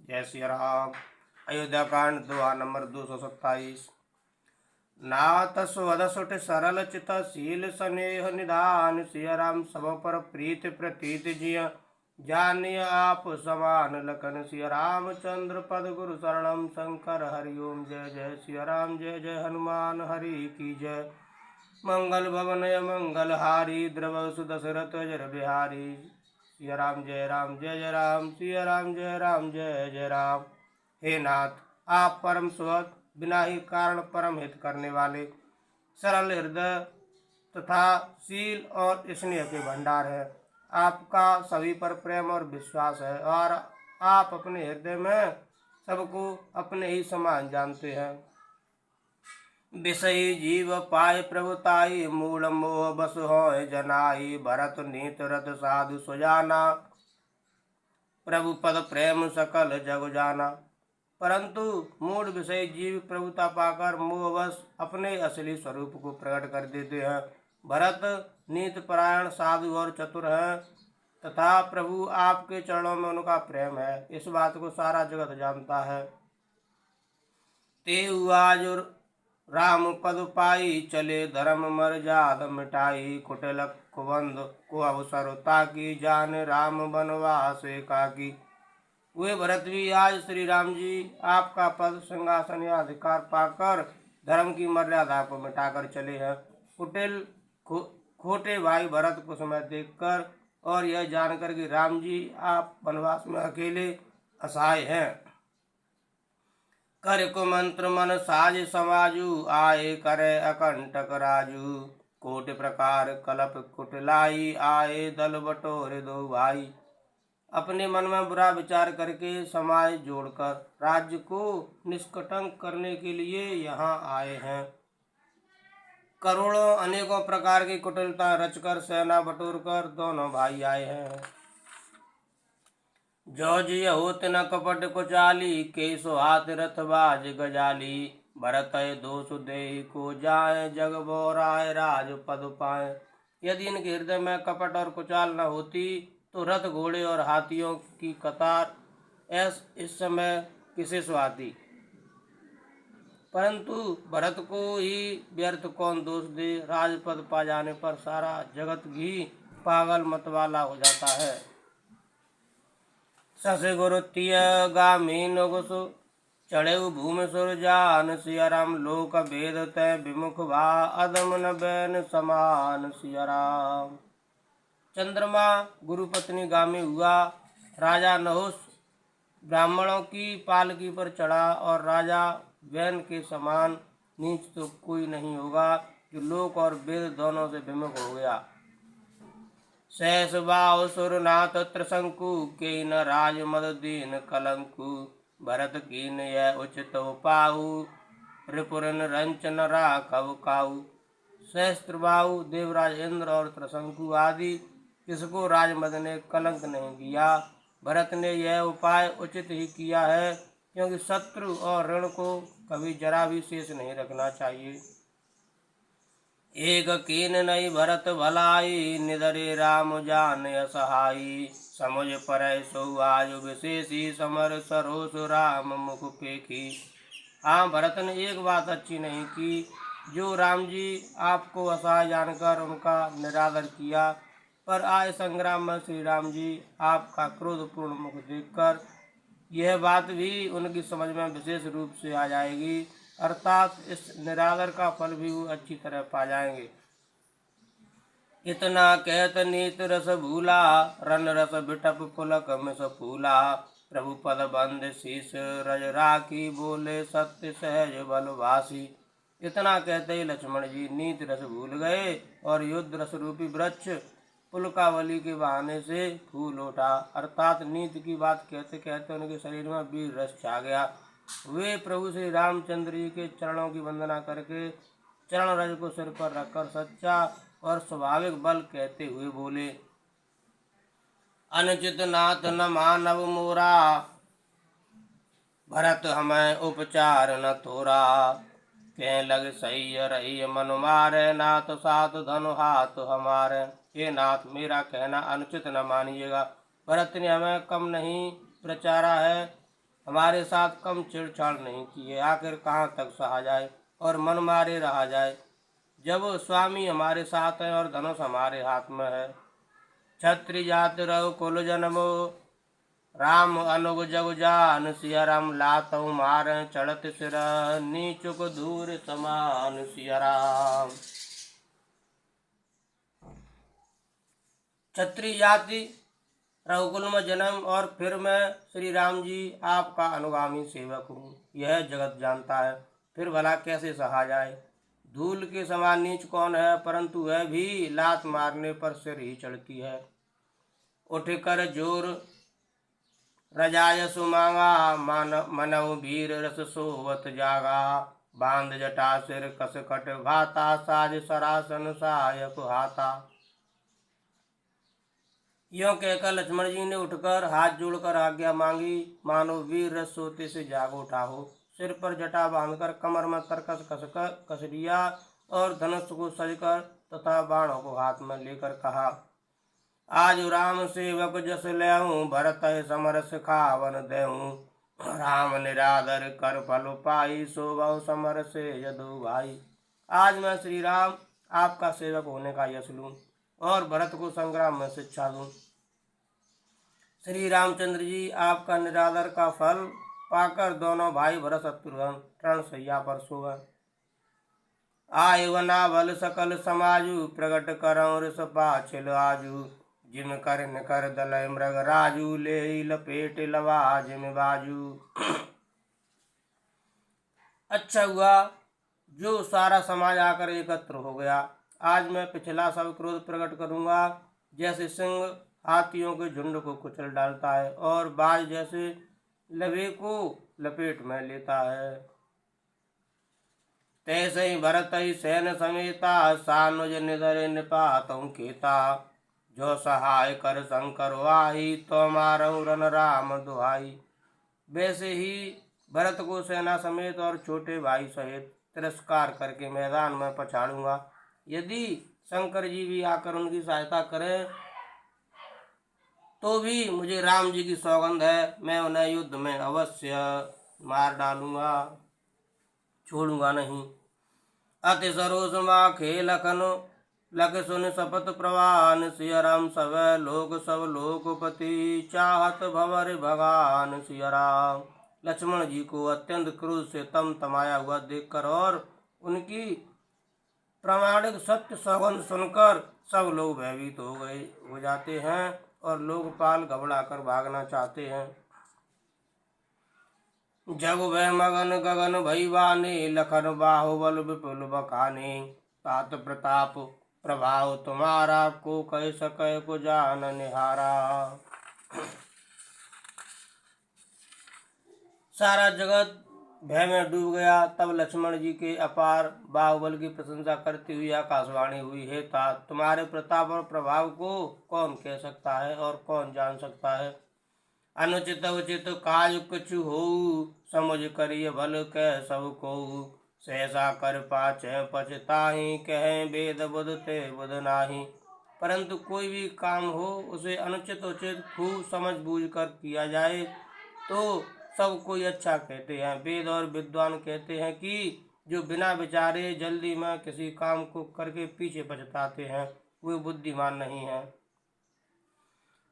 जय श्री राम। अयोध्या कांड दोहा नंबर 227। नाथ सुवध सुठ सरल चित शील स्नेह निधान, सिया राम सब पर प्रीत प्रतीत जिय जानिय आप समान लखन। सिया रामचंद्र पद गुरु शरणम शंकर हरिओम। जय जय सिया राम जय जय हनुमान हरि की जय। मंगल भवन मंगल हारी द्रव सुदशरथ जर बिहारी। सिया राम जय जय राम, सिया राम जय जय राम। हे नाथ, आप परम सुहृद बिना ही कारण परम हित करने वाले, सरल हृदय तथा शील और स्नेह के भंडार है। आपका सभी पर प्रेम और विश्वास है और आप अपने हृदय में सबको अपने ही समान जानते हैं। विषयी जीव पाए प्रभुताई, मूल मोह बस होय जनाई। भरत नीत रत साधु सुजाना, प्रभु पद प्रेम सकल जग जाना। परंतु मूल विषय जीव प्रभुता पाकर मोहवश अपने असली स्वरूप को प्रकट कर देते हैं। भरत नीत परायण साधु और चतुर हैं तथा प्रभु आपके चरणों में उनका प्रेम है, इस बात को सारा जगत जानता है। तेहु आज राम पद पाई, चले धर्म मर्याद मिटाई। कुटिल कुबंध को अवसर ताकि, जान राम बनवास एकाकी। वे भरत भी आज श्री राम जी आपका पद सिंहासन या अधिकार पाकर धर्म की मर्यादा को मिटाकर चले हैं। कुटिल खोटे भाई भरत को समय देखकर और यह जानकर कि राम जी आप वनवास में अकेले असहाय हैं, कर को मंत्र मन साज समाजू। आए करे अकंटक राजू, कोटि प्रकार कलप कुटिलाई। आए दल बटोरे दो भाई, अपने मन में बुरा विचार करके समाज जोड़कर राज्य को निष्कटंक करने के लिए यहाँ आए हैं। करोड़ों अनेकों प्रकार की कुटिलता रचकर सेना बटोरकर दोनों भाई आए हैं। जो जी होत न कपट कुचाली, केसो हाथ रथ बाज गजाली। भरत दोष दे को जाए, जग बोराय राज पद पाए। यदि इनके हृदय में कपट और कुचाल न होती तो रथ घोड़े और हाथियों की कतार इस समय किसे सुहाती। परंतु भरत को ही व्यर्थ कौन दोष दे, राजपद पा जाने पर सारा जगत भी पागल मतवाला हो जाता है। सस गुरु तिय गामीन गुसु, चढ़े भूमि सुर जान। सिया राम लोक भेद तय विमुख भा, अदम न बैन समान। सिया राम। चंद्रमा गुरुपत्नी गामी हुआ, राजा नहुस ब्राह्मणों की पालकी पर चढ़ा और राजा वैन के समान नीच तो कोई नहीं होगा जो लोक और वेद दोनों से विमुख हो गया। सहस बाहु सुरनाथ त्रिशंकु, के न राज मद दीन कलंकु। भरत कीन यह उचित पाहु, रिपुरन रंचन राघव काहू। सहस्त्रबाहु देवराज इंद्र और त्रिशंकु आदि किसको राजमद ने कलंक नहीं किया। भरत ने यह उपाय उचित ही किया है, क्योंकि शत्रु और ऋण को कभी जरा भी शेष नहीं रखना चाहिए। एक कीन नहीं भरत भलाई, निधरे राम जान असहाई। समुझ पर सो आज विशेषी, समर सरोस राम मुख पेखी। हाँ, भरत ने एक बात अच्छी नहीं की, जो राम जी आपको असहाय जानकर उनका निरादर किया, पर आए संग्राम में श्री राम जी आपका क्रोधपूर्ण मुख देखकर यह बात भी उनकी समझ में विशेष रूप से आ जाएगी, अर्थात इस निरादर का फल भी वो अच्छी तरह पा जाएंगे। इतना कहत नीत रस भूला, रन रस बिटप पुलक मिस फूला। प्रभु पद बंद शीस रज राखी, बोले सत्य सहज बल भासी। इतना कहते ही लक्ष्मण जी नीत रस भूल गए और युद्ध रस रूपी वृक्ष पुलकावली के बहाने से फूल उठा, अर्थात नीति की बात कहते कहते उनके शरीर में वीर रस छा गया। वे प्रभु श्री रामचंद्र जी के चरणों की वंदना करके चरण रज को सिर पर रखकर सच्चा और स्वाभाविक बल कहते हुए बोले, अनुचित नाथ न मानव मोरा, भरत हमें उपचार न थोरा। कह लग सही रही मन मारे, नाथ सात धनु हाथ हमारे। हे नाथ, मेरा कहना अनुचित न मानिएगा। भरत ने हमें कम नहीं प्रचारा है, हमारे साथ कम छेड़छाड़ नहीं की है। आखिर कहाँ तक सहा जाए और मन मारे रहा जाए, जब स्वामी हमारे साथ है और धनुष हमारे हाथ में है। छत्री जात रहो कुल जन्मो, राम अनुग जग जान सिया राम लातहु मार चढ़त सिर, नीचुक दूर समान सिया राम। क्षत्रिय जाति रघुकुल में जन्म और फिर मैं श्री राम जी आपका अनुगामी सेवक हूँ, यह जगत जानता है, फिर भला कैसे सहा जाए। धूल के समान नीच कौन है, परंतु वह भी लात मारने पर सिर ही चढ़ती है। उठ कर जोर रजायसु मांगा, मनऊ वीर रस सोवत जागा, बांध जटा सिर कस कट भाता, साज सरासन सहायक हाथा। यों कहकर लक्ष्मण जी ने उठकर हाथ जोड़कर आज्ञा मांगी, मानो वीर रस सोते से जाग उठा हो। सिर पर जटा बांधकर कमर में तरकस कस लिया और धनुष को सजकर तथा बाणों को हाथ में लेकर कहा, आज राम सेवक जस लेहूं, भरत समर सिखावन देहूं, राम निरादर कर फल पाई, सोभव समर से यदु भाई। आज मैं श्री राम आपका सेवक होने का यश लूं और भरत को संग्राम में शिक्षा दूं। श्री रामचंद्र जी आपका निरादर का फल पाकर दोनों भाई भरत शत्रुघ्न तरण सैया पर सोए। आय वना बल सकल समाजु, प्रगट करऊं ऋष पाछिल आजू, जिम कर निकर दलय मृग राजू, ले लपेट लवा जिम बाजू। अच्छा हुआ जो सारा समाज आकर एकत्र हो गया। आज मैं पिछला सब क्रोध प्रकट करूंगा, जैसे सिंह हाथियों के झुंड को कुचल डालता है और बाज जैसे लवे को लपेट में लेता है। तैसे ही भरत ही सैन समेता, सानुज निधर निपातों केता, जो सहाय कर शंकर वाही, तो मारऊ रन राम दुहाई। वैसे ही भरत को सेना समेत और छोटे भाई सहित तिरस्कार करके मैदान में पछाड़ूंगा। यदि शंकर जी भी आकर उनकी सहायता करें तो भी मुझे राम जी की सौगंध है, मैं उन्हें युद्ध में अवश्य मार डालूंगा, छोड़ूंगा नहीं। अति सरोष माखे लखन, लख सुन शपथ प्रवान, सिया राम सब लोकपति, चाहत भवर भगान सिया राम। लक्ष्मण जी को अत्यंत क्रोध से तमाया हुआ देखकर और उनकी प्रामाणिक सत्य सौगंध सुनकर सब लोग भयभीत हो जाते हैं और लोकपाल घबराकर भागना चाहते हैं। जग भय मगन गगन भईवाने, लखन बाहुबल विपुल बखाने, तात प्रताप प्रभाव तुम्हारा, को कह सके को जान निहारा। सारा जगत भय में डूब गया। तब लक्ष्मण जी के अपार बाहुबल की प्रशंसा करती हुई आकाशवाणी हुई, हे तात, तुम्हारे प्रताप और प्रभाव को कौन कह सकता है और कौन जान सकता है। अनुचित उचित काज कछु हो, समझ करिय भल कह सब को, सहसा कर पाछे पछताही, कहे वेद बुध ते बुध नाही। परंतु कोई भी काम हो उसे अनुचित उचित खूब समझ बूझ कर किया जाए तो सब कोई अच्छा कहते हैं। वेद और विद्वान कहते हैं कि जो बिना विचारे जल्दी में किसी काम को करके पीछे पछताते हैं वे बुद्धिमान नहीं है।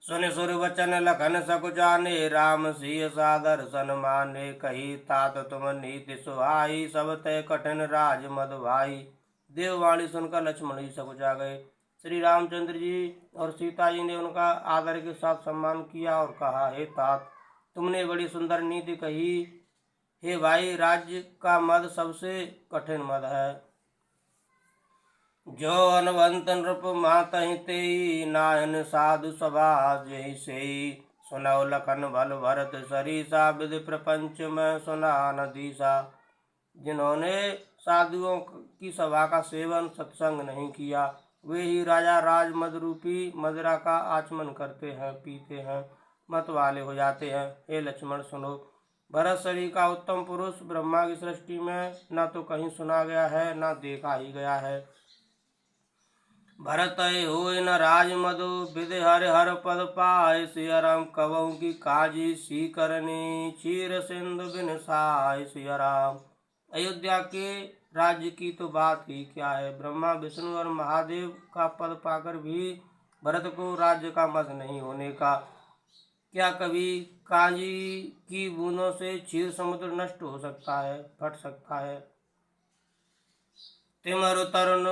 सुन सुर वचन लखन सकुचाने, राम सिय सादर सन माने, कही तात तुम नीति सुहाई, सब तय कठिन राज मद भाई। देववाणी सुनकर लक्ष्मण जी सकुचा गए। श्री रामचंद्र जी और सीता जी ने उनका आदर के साथ सम्मान किया और कहा, हे तात, तुमने बड़ी सुंदर नीति कही। हे भाई, राज्य का मद सबसे कठिन मद है। जो अनवंत नृप मातहि तेई, नायन साधु सभा जहि सेई, सुनौ लखन भल भरत सरीसा, विधि प्रपंच में सुना न दीसा। जिन्होंने साधुओं की सभा का सेवन सत्संग नहीं किया वे ही राजा राज मद रूपी मदिरा का आचमन करते हैं, पीते हैं, मत वाले हो जाते हैं। हे लक्ष्मण सुनो, भरत शरीर का उत्तम पुरुष ब्रह्मा की सृष्टि में न तो कहीं सुना गया है न देखा ही गया है। भरत होय न राज मधु विधि हरि हर पद पाय सिया राम कबहु की काजी सी करनी चीर सिंधु बिन साय सिया राम। अयोध्या के राज्य की तो बात ही क्या है, ब्रह्मा विष्णु और महादेव का पद पाकर भी भरत को राज्य का मत नहीं होने का। क्या कभी कांजी की बूंदों से क्षीर समुद्र नष्ट हो सकता है, फट सकता है। तिमरु तरुण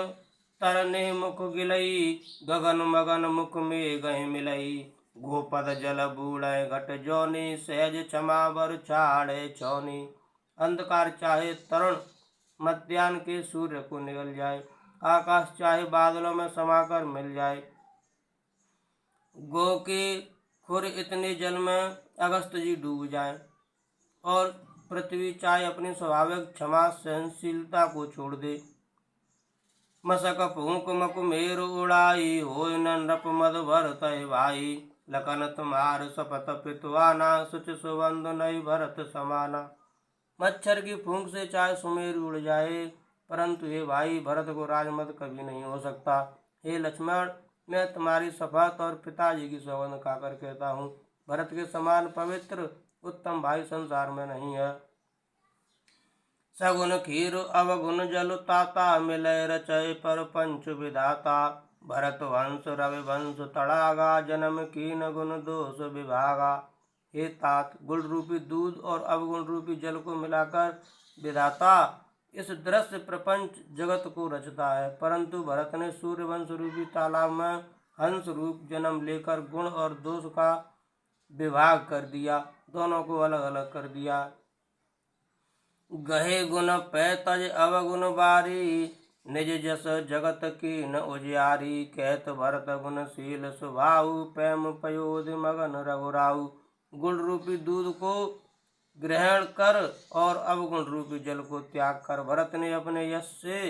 तरने मुख गिलई गगन मगन मुख में गह मिलई गोपद जल बूढ़ घट जोनी सहज क्षमा बर छाड़े छौनी। अंधकार चाहे तरुण मध्याह्न के सूर्य को निगल जाए, आकाश चाहे बादलों में समाकर मिल जाए, गो के खुर इतने जल में अगस्त जी डूब जाए, और पृथ्वी चाहे अपनी स्वाभाविक क्षमा सहनशीलता को छोड़ दे। मसक फूक मक मेर उड़ाई होय न नृप मद भरत भाई लखन तुम्हार सपत पितवाना सुच सुबंध नई भरत समाना। मच्छर की फूंक से चाहे सुमेर उड़ जाए, परंतु हे भाई भरत को राजमद कभी नहीं हो सकता। हे लक्ष्मण, मैं तुम्हारी शपथ और पिताजी की सौगंध खाकर कहता हूँ, भरत के समान पवित्र उत्तम भाई संसार में नहीं है। सगुन खीर अवगुण जल ताता मिलय रचय पर पंच विधाता भरत वंश रवि वंश तड़ागा जन्म कीन गुण दोष विभागा। हे तात, गुण रूपी दूध और अवगुण रूपी जल को मिलाकर विधाता इस दृश्य प्रपंच जगत को रचता है, परंतु भरत ने सूर्य वंश रूपी तालाब में हंस रूप जन्म लेकर गुण और दोष का विभाग कर दिया, दोनों को अलग अलग कर दिया। गहे गुण पै तज अवगुण बारी निज जस जगत की न उजियारी कहत भरत गुणशील स्वभाव प्रेम पयोध मगन रघुराऊ। गुण रूपी दूध को ग्रहण कर और अवगुण रूपी जल को त्याग कर भरत ने अपने यश से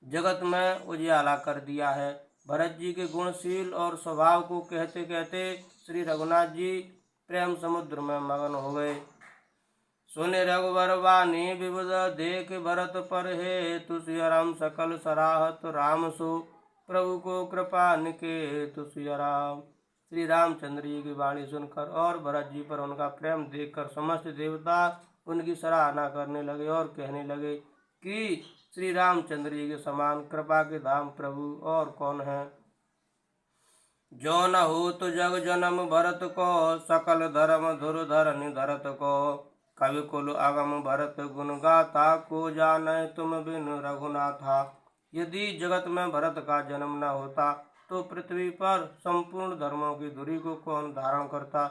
जगत में उजियाला कर दिया है। भरत जी के गुणशील और स्वभाव को कहते कहते श्री रघुनाथ जी प्रेम समुद्र में मगन हो गए। सुने रघुवर वाणी विबुध देख भरत पर हे तुषि राम सकल सराहत राम सो प्रभु को कृपा निकेत तुषि राम। श्री रामचंद्र जी की वाणी सुनकर और भरत जी पर उनका प्रेम देखकर समस्त देवता उनकी सराहना करने लगे और कहने लगे कि श्री रामचंद्र जी के समान कृपा के धाम प्रभु और कौन है। जो न हो तो जग जन्म भरत को सकल धर्म धुर धरनि धरत को कवि कुल अगम भरत गुण गाथा को जाने तुम बिन रघुनाथा। यदि जगत में भरत का जन्म न होता तो पृथ्वी पर संपूर्ण धर्मों की धुरी को कौन धारण करता।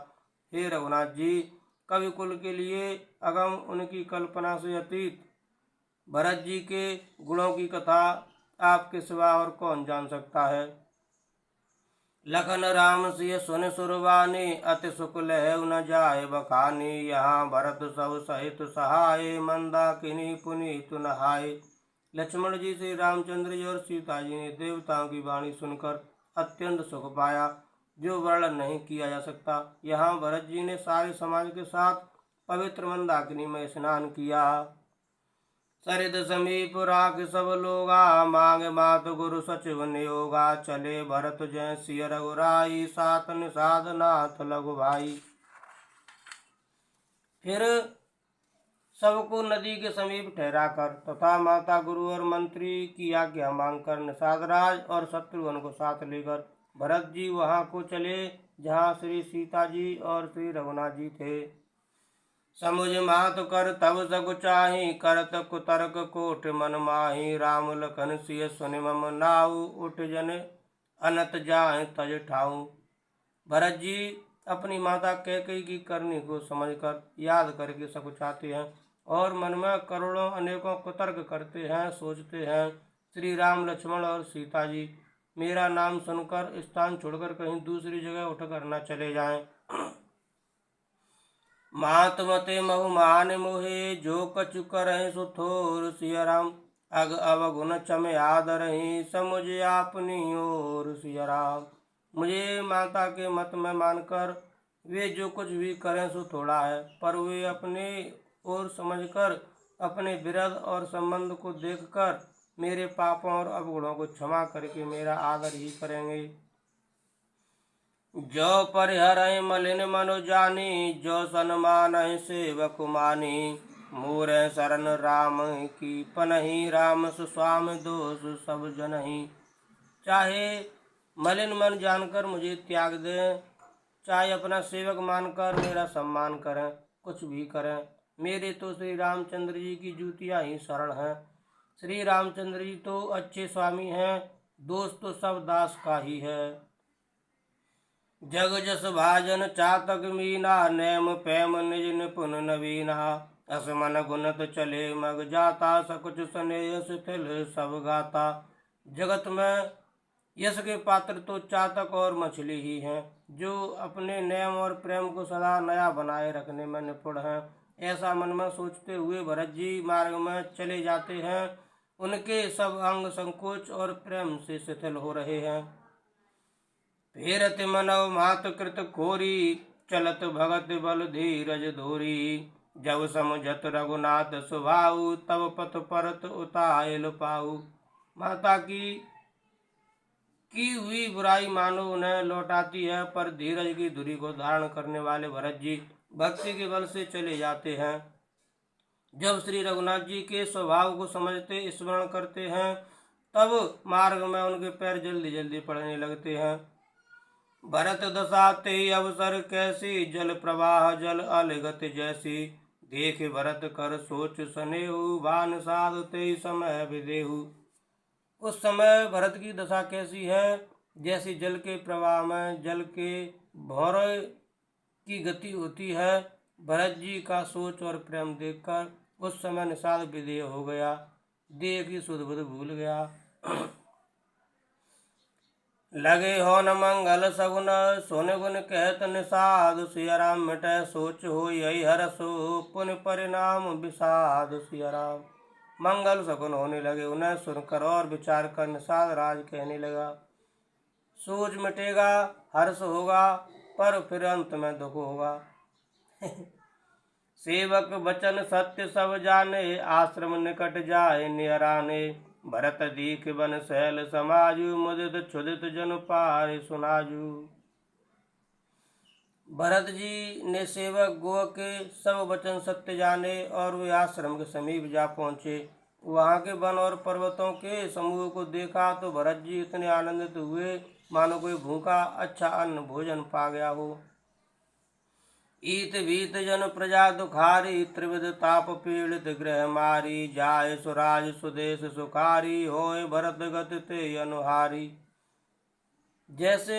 हे रघुनाथ जी, कवि कुल के लिए अगम उनकी कल्पना से अतीत भरत जी के गुणों की कथा आपके सिवा और कौन जान सकता है। लखन राम सिय सुन सुरवानी अति सुख लहु न जाय बखानी यहाँ भरत सब सहित सहाय मंदाकिनी पुनीत नहाय। लक्ष्मण जी से रामचंद्र जी और सीता जी ने देवताओं की वाणी सुनकर अत्यंत सुख पाया, जो वर्णन नहीं किया जा सकता। यहाँ भरत जी ने सारे समाज के साथ पवित्र मंदाकिनी में स्नान किया। सरिद समीप राख सब लोगा मांग मात गुरु सचिव नियोगा चले भरत जय सिय रघुराई सात निषाद नाथ लघु भाई। फिर सबको नदी के समीप ठहरा कर तथा माता गुरु और मंत्री की आज्ञा मांगकर निषाद राज और शत्रुघ्न को साथ लेकर भरत जी वहां को चले जहां श्री सीता जी और श्री रघुनाथ जी थे। समुझ मात कर तब सगु चाही करत कुतर्क कोट मन माही राम लखन सिय सुनि मम नाऊ उठ जन अनत जाए तज ठाऊ। भरत जी अपनी माता कैकेयी की करनी को समझकर याद करके सकुचाते हैं और मन में करोड़ों अनेकों कुतर्क करते हैं, सोचते हैं श्री राम लक्ष्मण और सीता जी मेरा नाम सुनकर स्थान छोड़कर कहीं दूसरी जगह उठकर न चले जाएं। मातमते बहुमान मोहे जो कछु करहि सुथोर सिया राम अग अवगुण चम आदरहि समुझ आपनी ओर सिया राम। मुझे माता के मत में मानकर वे जो कुछ भी करें सो थोड़ा है, पर वे अपने ओर समझकर अपने विरध और संबंध को देखकर मेरे पापों और अवगुणों को क्षमा करके मेरा आदर ही करेंगे। जो परिहरहि मलिन मनु जानी, जो सन्मानहि सेवक मानी। मोर शरण राम की पनहि, राम सुस्वाम दोष सब जनहि। चाहे मलिन मन जानकर मुझे त्याग दें, चाहे अपना सेवक मानकर मेरा सम्मान करें, कुछ भी करें, मेरे तो श्री रामचंद्र जी की जूतियाँ ही शरण हैं। श्री रामचंद्र जी तो अच्छे स्वामी हैं, दोष तो सब दास का ही है। जग जस भाजन चातक मीना, नैम पैम निज निपुन नवीना। असमन गुणत चले मग जाता, सकुच स्नेह शिथिल सब गाता। जगत में यश के पात्र तो चातक और मछली ही हैं, जो अपने नियम और प्रेम को सदा नया बनाए रखने में निपुण हैं। ऐसा मन में सोचते हुए भरत जी मार्ग में चले जाते हैं। उनके सब अंग संकोच और प्रेम से शिथिल हो रहे हैं। फेरत मनव मात कृत खोरी, चलत भगत बल धीरज धोरी। जब समझत रघुनाथ सुभाऊ, तब पथ परत उतायल पाऊ। माता की हुई बुराई मानो उन्हें लौटाती है, पर धीरज की धुरी को धारण करने वाले भरत जी भक्ति के बल से चले जाते हैं। जब श्री रघुनाथ जी के स्वभाव को समझते स्मरण करते हैं, तब मार्ग में उनके पैर जल्दी जल्दी पड़ने लगते हैं। भरत दशा ते अवसर कैसी, जल प्रवाह जल अलगत जैसी। देख भरत कर सोच सनेहु, भान साध ते समय विदेहु। उस समय भरत की दशा कैसी है, जैसी जल के प्रवाह में जल के भौरे की गति होती है। भरत जी का सोच और प्रेम देखकर उस समय निषाद विदेह हो गया, देह की सुध बुध भूल गया। लगे हो न मंगल सगुन, सुन गुन कहत निषाद। सिया राम मिटै सोच हो यही हरसो, पुन परिणाम विषाद। सिया राम मंगल सगुन होने लगे, उन्हें सुनकर और विचार कर निषाद राज कहने लगा। सोच मिटेगा, हर्ष होगा, पर फिर अंत में दुख होगा। सेवक बचन सत्य सब जाने, आश्रम निकट जाए निहराने। भरत दीख बन शैल समाजु, मुदित क्षुदित जन पाए सुनाजु। भरत जी ने सेवक गो के सब वचन सत्य जाने और वे आश्रम के समीप जा पहुँचे। वहाँ के वन और पर्वतों के समूह को देखा तो भरत जी इतने आनंदित हुए मानो कोई भूखा अच्छा अन्न भोजन पा गया हो। ईत भीत जन प्रजा दुखारी, त्रिविध ताप पीड़ित गृह मारी। जाय सुराज सुदेश सुखारी, होय भरत गति ते अनुहारी। जैसे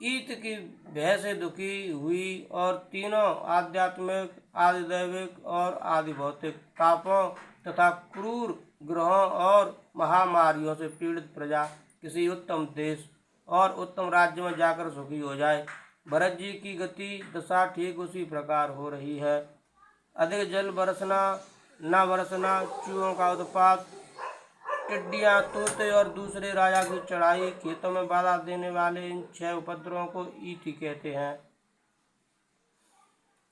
ईत की भय से दुखी हुई और तीनों आध्यात्मिक, आदिदैविक और आदि भौतिक तापों तथा क्रूर ग्रहों और महामारियों से पीड़ित प्रजा किसी उत्तम देश और उत्तम राज्य में जाकर सुखी हो जाए, भरत जी की गति दशा ठीक उसी प्रकार हो रही है। अधिक जल बरसना न बरसना, चूहों का उत्पात, टिड्डियाँ, तोते और दूसरे राजा की चढ़ाई, खेतों में बाधा देने वाले इन 6 उपद्रवों को ईति कहते हैं।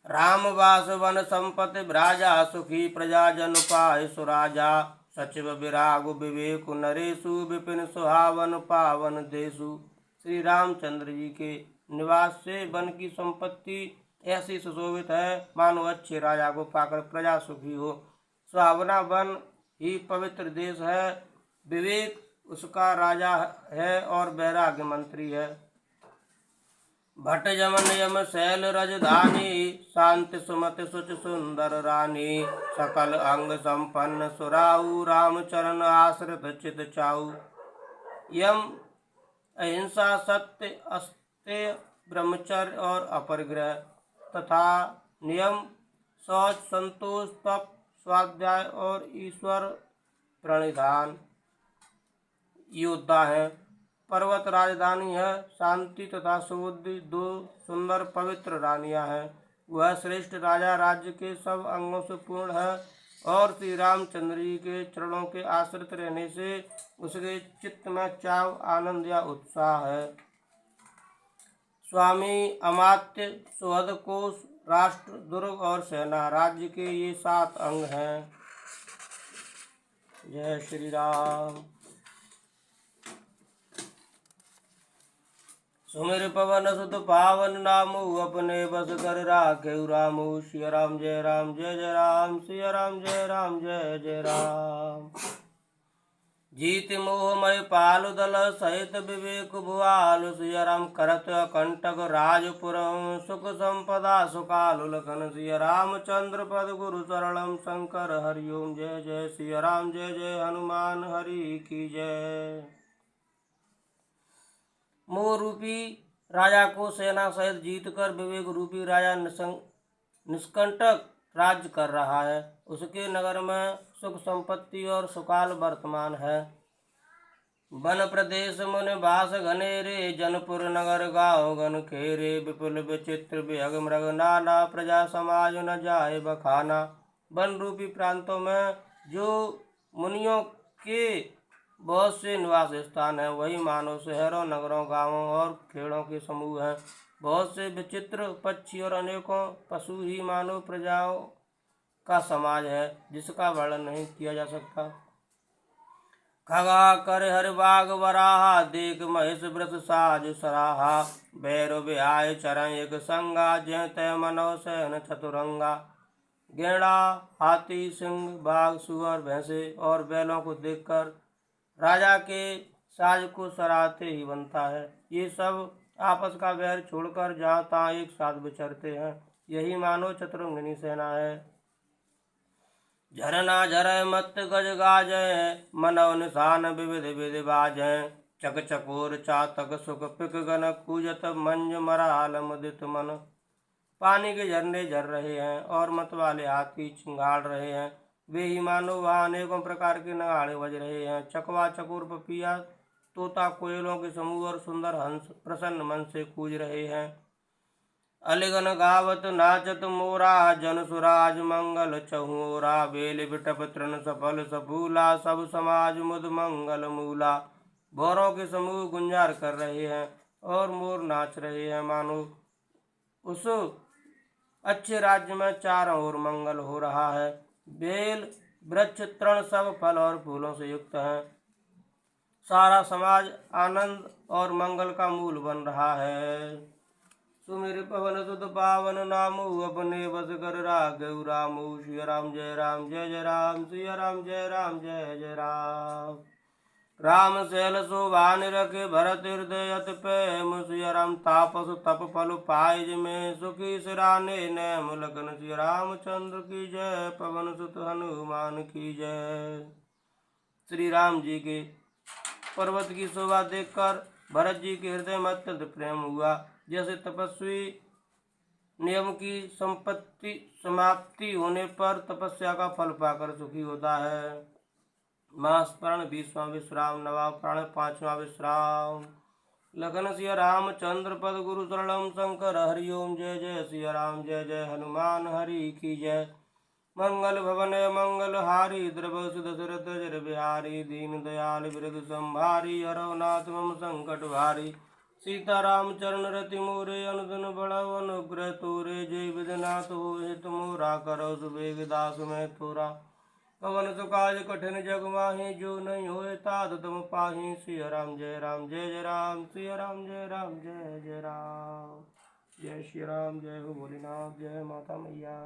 रामवास वन संपत्ति भ्राजा, सुखी प्रजा जन पाए सुराजा। सचिव विराग विवेक नरेशु, विपिन सुहावन पावन देशु। श्री रामचंद्र जी के निवास से वन की संपत्ति ऐसी सुशोभित है मानो अच्छे राजा को पाकर प्रजा सुखी हो। सुहावना वन ही पवित्र देश है, विवेक उसका राजा है और वैराग्य मंत्री है। भट जमन यम शैल रजधानी, शांति सुमति सुच सुंदर रानी। सकल अंग संपन्न सुराहु, राम चरण आश्रित चित चाऊ। यम अहिंसा, सत्य, अस्तेय, ब्रह्मचर्य और अपरिग्रह तथा नियम, शौच, संतोष, तप, स्वाध्याय और ईश्वर प्रणिधान योद्धा है। पर्वत राजधानी है, शांति तथा सुबुद्धि 2 सुंदर पवित्र रानियां हैं। वह श्रेष्ठ राजा राज्य के सब अंगों से पूर्ण है और श्री रामचंद्र जी के चरणों के आश्रित रहने से उसके चित्त में चाव, आनंद या उत्साह है। स्वामी, अमात्य, सुहृद, कोश, राष्ट्र, दुर्ग और सेना राज्य के ये 7 अंग हैं। जय श्री राम। सुमिर पवन सुत पावन नामु, अपने बस कर राखेउ रामु। सिया राम जय राम जय जय राम, सिया राम जय राम जय जय राम। जीत मोहमय पालु दल, सहित विवेक भुआल। सिया राम करत कंटक राजपुरम, सुख संपदा सुकालु लखन। सिया रामचंद्र पद गुरु शरणम, शंकर हरिओम जय जय। सिया राम जय जय हनुमान हरि की जय। मोह रूपी राजा को सेना सहित जीतकर विवेक रूपी राजा निष्कंटक राज्य कर रहा है। उसके नगर में सुख संपत्ति और सुकाल वर्तमान है। वन प्रदेश मुनि बास घनेरे, जनपुर नगर गाँव गन खेरे। विपुल विचित्र विहग मृग, नाना प्रजा समाज न जाए बखाना। वन रूपी प्रांतों में जो मुनियों के बहुत से निवास स्थान हैं, वही मानो शहरों नगरों गांवों और खेड़ों के समूह हैं। बहुत से विचित्र पक्षी और अनेकों पशु ही मानव प्रजाओं का समाज है, जिसका वर्णन नहीं किया जा सकता। खगा कर हर बाग वराहा, देख महेश व्रत साज सराहा। भैरव बिहाय चरण एक संगा, जय तय मनौ सहन चतुरंगा। गेड़ा हाथी सिंह बाघ सुअर भैंसे और बैलों को देखकर राजा के साज को सराहते ही बनता है। ये सब आपस का वैर छोड़कर जहाँ तहाँ एक साथ विचरते हैं। यही मानो चतुरंगिनी सेना है। झरना झरय मत गज गाजय, मनव निशान विविध विधि बाजय। चक चकोर चातक सुख पिक गन, कूजत मंज मराल मुदित मन। पानी के झरने झर रहे हैं और मत वाले हाथी चिंगाड़ रहे हैं। वे ही मानो वहाँ अनेकों प्रकार के नगाड़े बज रहे हैं। चकवा चकोर पपिया तोता कोयलों के समूह और सुंदर हंस प्रसन्न मन से कूज रहे हैं। अलिगन गावत नाचत मोरा, जन सुराज मंगल चहुरा। बेल बिटप तृण सफल सफूला, सब समाज मुद मंगल मूला। भौरों के समूह गुंजार कर रहे हैं और मोर नाच रहे हैं, मानो उस अच्छे राज्य में चारों ओर मंगल हो रहा है। बेल वृक्ष तृण सब फल और फूलों से युक्त हैं। सारा समाज आनंद और मंगल का मूल बन रहा है। सुमिर पवन सुत पावन नामु, अपने बस कर राखेउ रामु। सिया राम जय राम जय जय राम, सिया राम जय राम जय जय राम। राम शैल शोभा निरखे, भरत हृदय अति प्रेम। सिया राम तापस तप फल पाए, में सुखी सिराने नैम लखन। सिया रामचंद्र की जय, पवन सुत हनुमान की जय। श्री राम जी के पर्वत की शोभा देखकर भरत जी के हृदय में अत्यंत प्रेम हुआ। जैसे तपस्वी नियम की संपत्ति समाप्ति होने पर तपस्या का फल पाकर सुखी होता है। मास प्राण 20वां विश्राम, नवाब प्राण 5वां विश्राम। लखन सिया रामचंद्र पद गुरु शरणम, शंकर हरिओम जय जय। सिया राम जय जय हनुमान हरि की जय। मंगल भवन मंगल हारी, द्रवसु दशरथ जर बिहारी। दीन दयाल बिरद संभारी, हरौ नाथ मम संकट भारी। सीताराम चरण रति मोरे, अनुदिन बढ़ाओ अनुग्रह तोरे। जय विधनाथ होए तुम मोरा, करो सुबेग दास में तोरा। पवन सुकाज कठिन जग माही, जो नहीं होए तात तुम पाही। सिया राम जय राम जय जय राम, सिया राम जय राम जय जय राम। जय श्री राम, जय हो भोलेनाथ, जय माता मैया।